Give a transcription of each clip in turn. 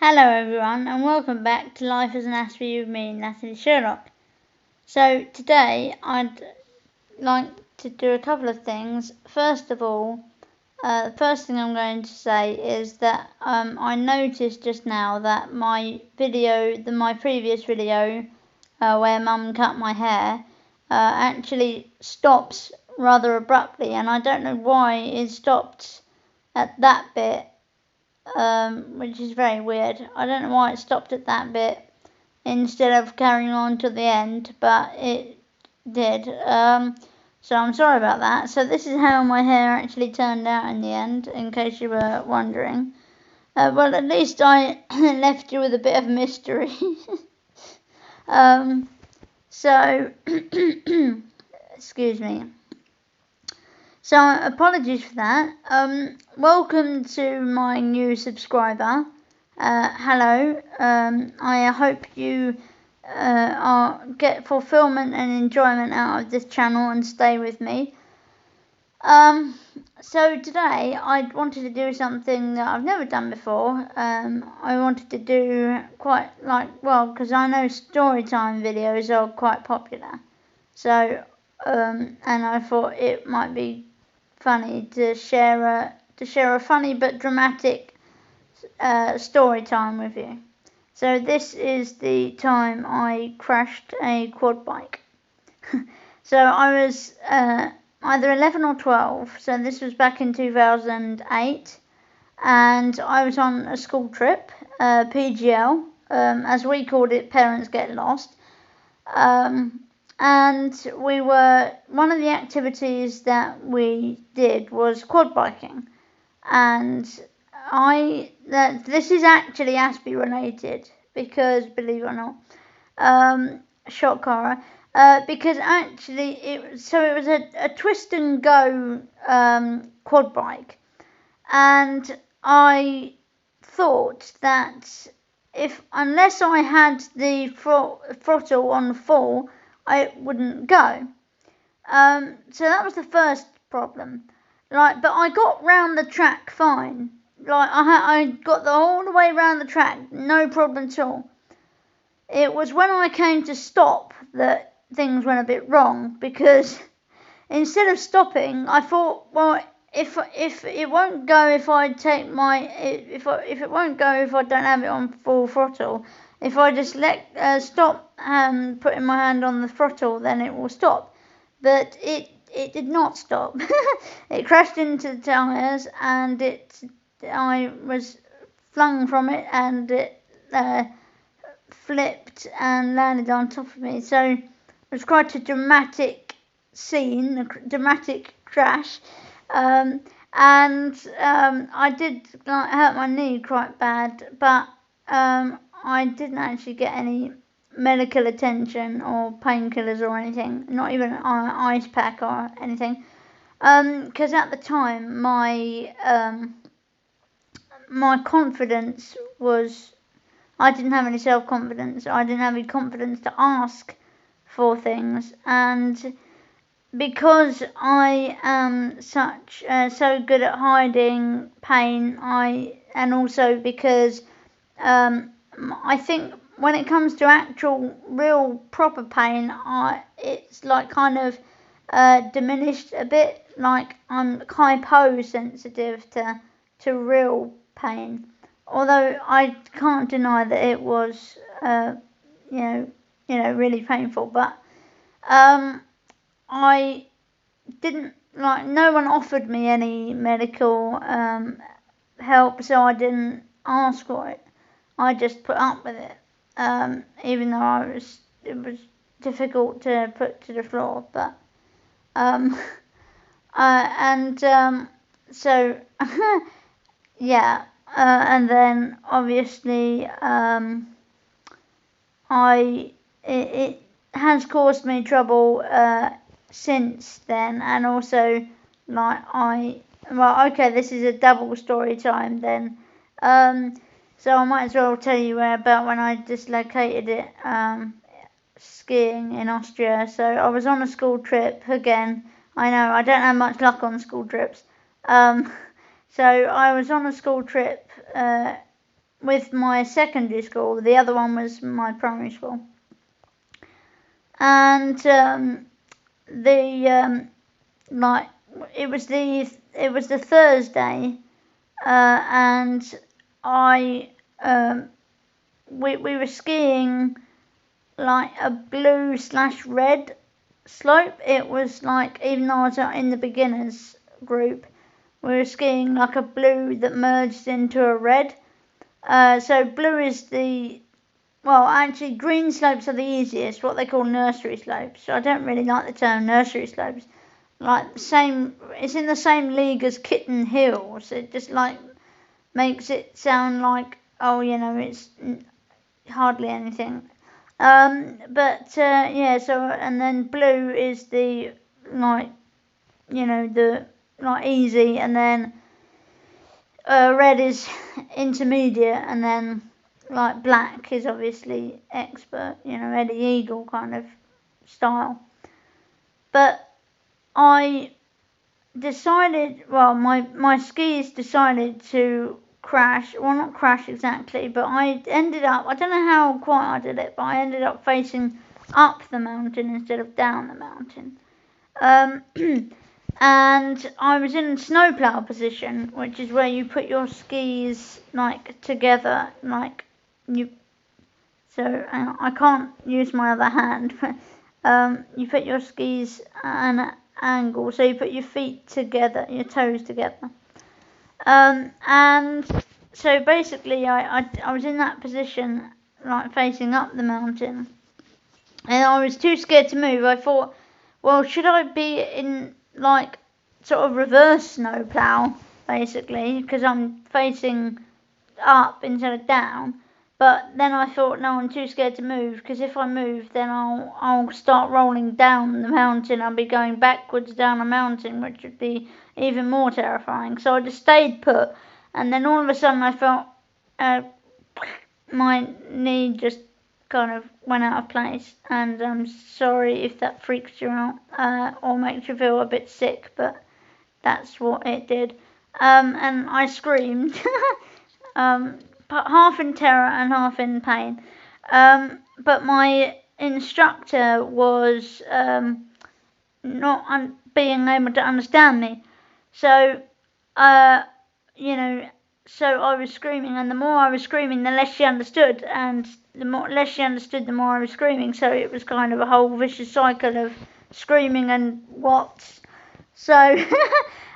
Hello everyone and welcome back to Life as an Aspie with me, Natalie Sherlock. So today I'd like to do a couple of things. First of all, the first thing I'm going to say is that I noticed just now that my previous video where Mum cut my hair actually stops rather abruptly, and I don't know why it stopped at that bit. Which is very weird. I don't know why it stopped at that bit instead of carrying on to the end, but it did. So I'm sorry about that. So this is how my hair actually turned out in the end, in case you were wondering. Well, at least I left you with a bit of mystery. So, excuse me. So apologies for that. Welcome to my new subscriber. Hello. I hope you get fulfillment and enjoyment out of this channel and stay with me. So today I wanted to do something that I've never done before. I wanted to do because I know Storytime videos are quite popular. So and I thought it might be funny to share a funny but dramatic story time with you. So this is the time I crashed a quad bike. So I was either 11 or 12, so this was back in 2008, and I was on a school trip, PGL, as we called it, Parents Get Lost. And one of the activities that we did was quad biking, and this is actually Aspie related, because believe it or not, shock horror, because actually it was a twist and go quad bike, and I thought that unless I had the throttle on full, I wouldn't go. So that was the first problem. But I got round the track fine. I got all the way round the track, no problem at all. It was when I came to stop that things went a bit wrong, because instead of stopping, I thought, well, if it won't go if I take if it won't go if I don't have it on full throttle, if I just stop putting my hand on the throttle, then it will stop. But it did not stop. It crashed into the tyres, and I was flung from it, and it flipped and landed on top of me. So it was quite a dramatic scene, a dramatic crash. And I did hurt my knee quite bad, but I didn't actually get any medical attention or painkillers or anything, not even an ice pack or anything, because at the time my confidence was, I didn't have any self-confidence. I didn't have any confidence to ask for things, and because I am so good at hiding pain, and also because I think when it comes to actual real proper pain, it's like kind of diminished a bit. Like I'm hyposensitive to real pain, although I can't deny that it was really painful. But I didn't no one offered me any medical help, so I didn't ask for it. I just put up with it, even though it was difficult to put to the floor. But so yeah, and then obviously it has caused me trouble since then, and also this is a double story time then. So I might as well tell you about when I dislocated it skiing in Austria. So I was on a school trip again. I know I don't have much luck on school trips. So I was on a school trip with my secondary school. The other one was my primary school. And like it was the Thursday, and we were skiing like a blue/red slope. It was like, even though I was in the beginners group, we were skiing like a blue that merged into a red. So blue is actually green slopes are the easiest, what they call nursery slopes. So I don't really like the term nursery slopes. Like it's in the same league as Kitten Hills. It just like makes it sound like, it's hardly anything. So, and then blue is the easy, and then red is intermediate, and then like black is obviously expert, Eddie Eagle kind of style. But I decided, my skis decided to crash. Well, not crash exactly, but I ended up, I don't know how quite I did it, but I ended up facing up the mountain instead of down the mountain. And I was in snowplow position, which is where you put your skis like together, like you. So I can't use my other hand. You put your skis at an angle, so you put your feet together, your toes together. And so basically, I was in that position, like facing up the mountain, and I was too scared to move. I thought, well, should I be in like sort of reverse snowplow, basically, because I'm facing up instead of down? But then I thought, no, I'm too scared to move, because if I move, then I'll start rolling down the mountain. I'll be going backwards down a mountain, which would be even more terrifying. So I just stayed put, and then all of a sudden I felt my knee just kind of went out of place, and I'm sorry if that freaks you out or makes you feel a bit sick, but that's what it did. And I screamed, half in terror and half in pain. But my instructor was not being able to understand me. So, so I was screaming, and the more I was screaming, the less she understood, and the less she understood, the more I was screaming. So it was kind of a whole vicious cycle of screaming and what's. So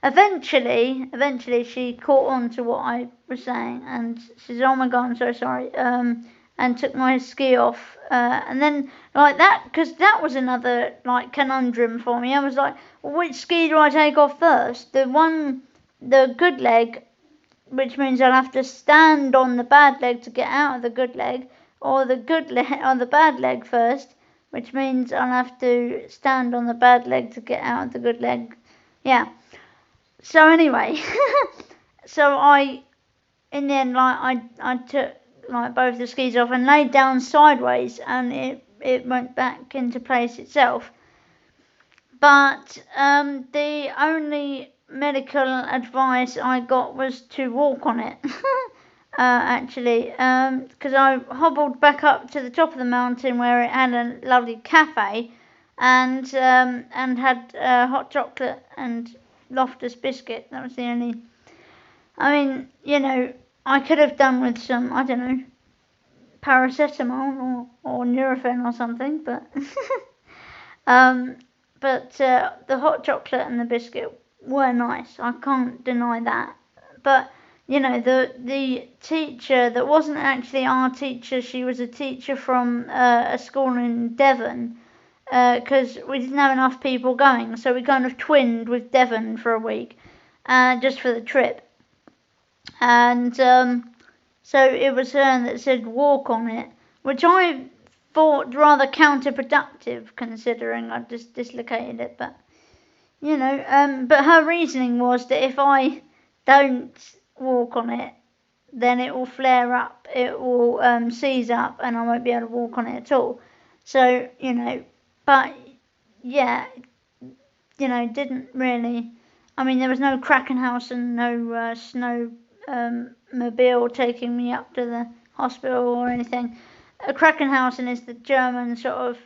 eventually she caught on to what I was saying, and she said, "Oh my God, I'm so sorry," and took my ski off. And then like that, because that was another like conundrum for me. I was like, well, which ski do I take off first? The good leg, which means I'll have to stand on the bad leg to get out of the good leg, or the good leg on the bad leg first, which means I'll have to stand on the bad leg to get out of the good leg. Yeah. So anyway, so in the end, like I took like both the skis off and laid down sideways, and it went back into place itself. But the only medical advice I got was to walk on it. Actually, because I hobbled back up to the top of the mountain where it had a lovely cafe, and had hot chocolate and Loftus biscuit. That was the only. I mean, I could have done with some, I don't know, paracetamol or Nurofen or something, but the hot chocolate and the biscuit were nice. I can't deny that. But the teacher that wasn't actually our teacher, she was a teacher from a school in Devon, because we didn't have enough people going, so we kind of twinned with Devon for a week, just for the trip. And so it was her that said walk on it, which I thought rather counterproductive, considering I just dislocated it. But but her reasoning was that if I don't walk on it, then it will flare up, it will seize up, and I won't be able to walk on it at all. So but yeah, didn't really. I mean, there was no Krakenhaus and no snow mobile taking me up to the hospital or anything. Krankenhausen is the German sort of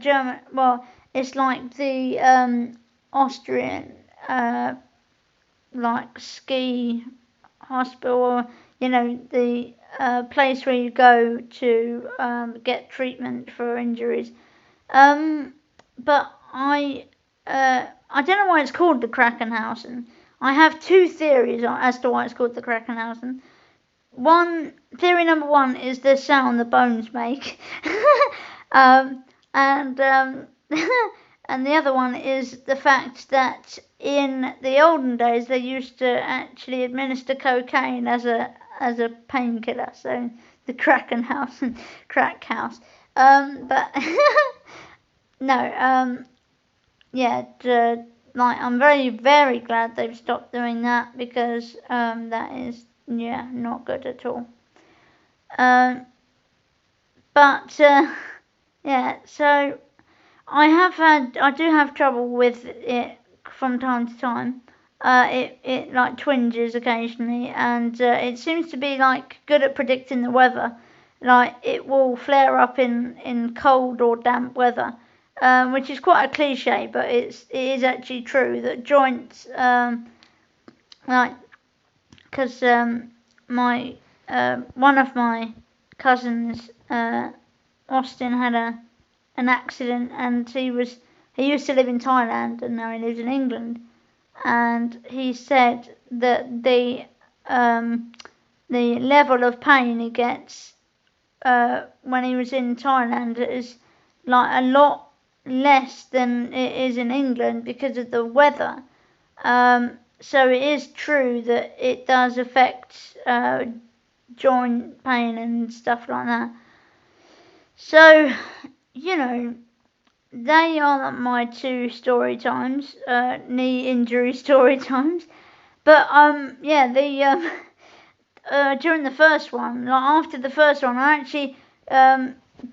German. Well, it's like the Austrian like ski hospital. You know, the place where you go to get treatment for injuries. But I don't know why it's called the Krankenhausen. I have two theories as to why it's called the Krankenhausen. Theory number one is the sound the bones make, and and the other one is the fact that in the olden days they used to actually administer cocaine as a painkiller. So the Krankenhausen, crack house. But no, yeah, like I'm very, very glad they've stopped doing that because that is, yeah, not good at all. But yeah, so I do have trouble with it from time to time. It like twinges occasionally, and it seems to be like good at predicting the weather. Like it will flare up in cold or damp weather. Which is quite a cliche, but it is actually true that joints, like, because my one of my cousins, Austin, had an accident, and he used to live in Thailand, and now he lives in England, and he said that the level of pain he gets when he was in Thailand is like a lot less than it is in England because of the weather. So it is true that it does affect joint pain and stuff like that. So, you know, they are my two story times, knee injury story times. But yeah, during the first one, like after the first one, I actually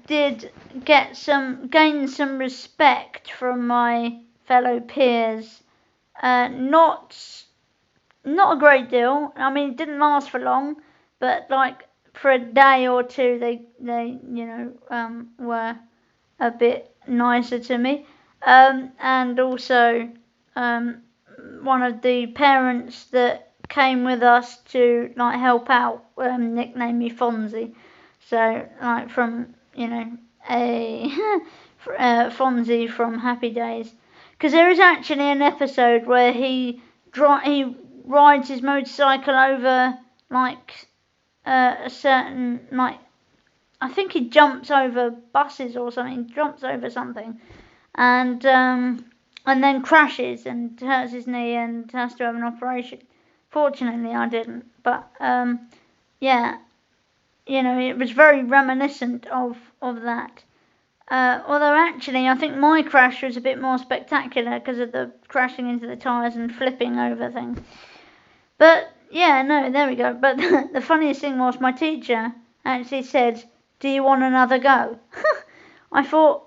did gain some respect from my fellow peers. Not a great deal. I mean, it didn't last for long, but like for a day or two, they were a bit nicer to me. And also, one of the parents that came with us to like help out nicknamed me Fonzie. So like from a Fonzie from Happy Days, because there is actually an episode where he rides his motorcycle over like a certain like I think he jumps over buses or something, jumps over something, and then crashes and hurts his knee and has to have an operation. Fortunately, I didn't, but yeah, it was very reminiscent of that. Although actually, I think my crash was a bit more spectacular because of the crashing into the tyres and flipping over things. But yeah, no, there we go. But the funniest thing was my teacher actually said, "Do you want another go?" I thought,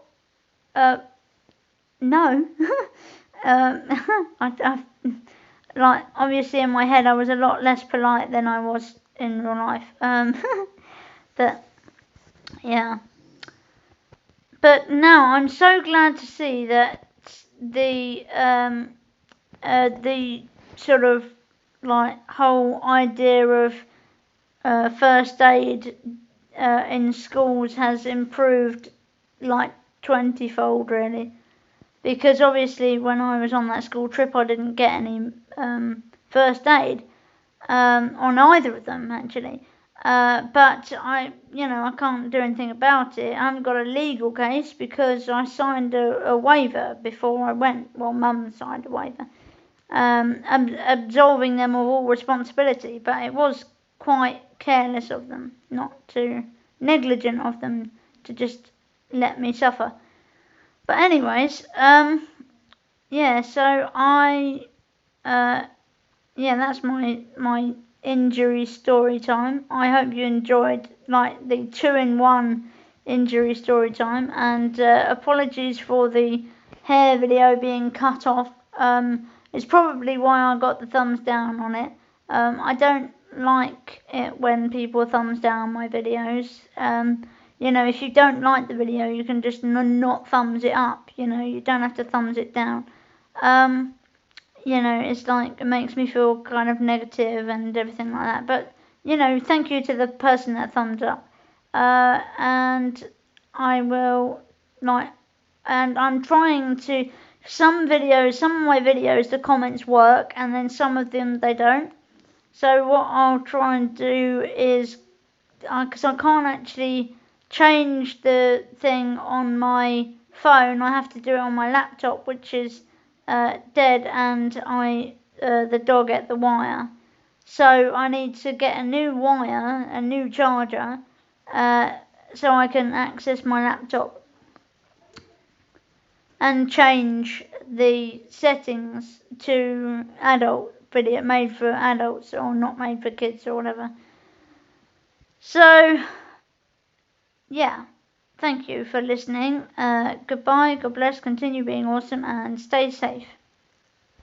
no. I like obviously in my head I was a lot less polite than I was in real life. But yeah. But now I'm so glad to see that the sort of like whole idea of first aid in schools has improved like 20-fold really, because obviously when I was on that school trip I didn't get any first aid on either of them actually. But I can't do anything about it. I haven't got a legal case because I signed a waiver before I went. Well, Mum signed a waiver, absolving them of all responsibility. But it was quite careless of them, negligent of them to just let me suffer. But anyways, yeah. So that's my injury story time. I hope you enjoyed like the 2-in-1 injury story time, and apologies for the hair video being cut off. It's probably why I got the thumbs down on it. I don't like it when people thumbs down my videos. If you don't like the video, you can just not thumbs it up. You don't have to thumbs it down. It's like, it makes me feel kind of negative and everything like that. But, thank you to the person that thumbs up. And I'm trying to, some of my videos, the comments work, and then some of them they don't. So what I'll try and do is, because I can't actually change the thing on my phone, I have to do it on my laptop, which is dead, and the dog ate the wire. So I need to get a new wire, a new charger, so I can access my laptop and change the settings to adult video, made for adults or not made for kids or whatever. So, yeah, thank you for listening. Goodbye, God bless, continue being awesome, and stay safe.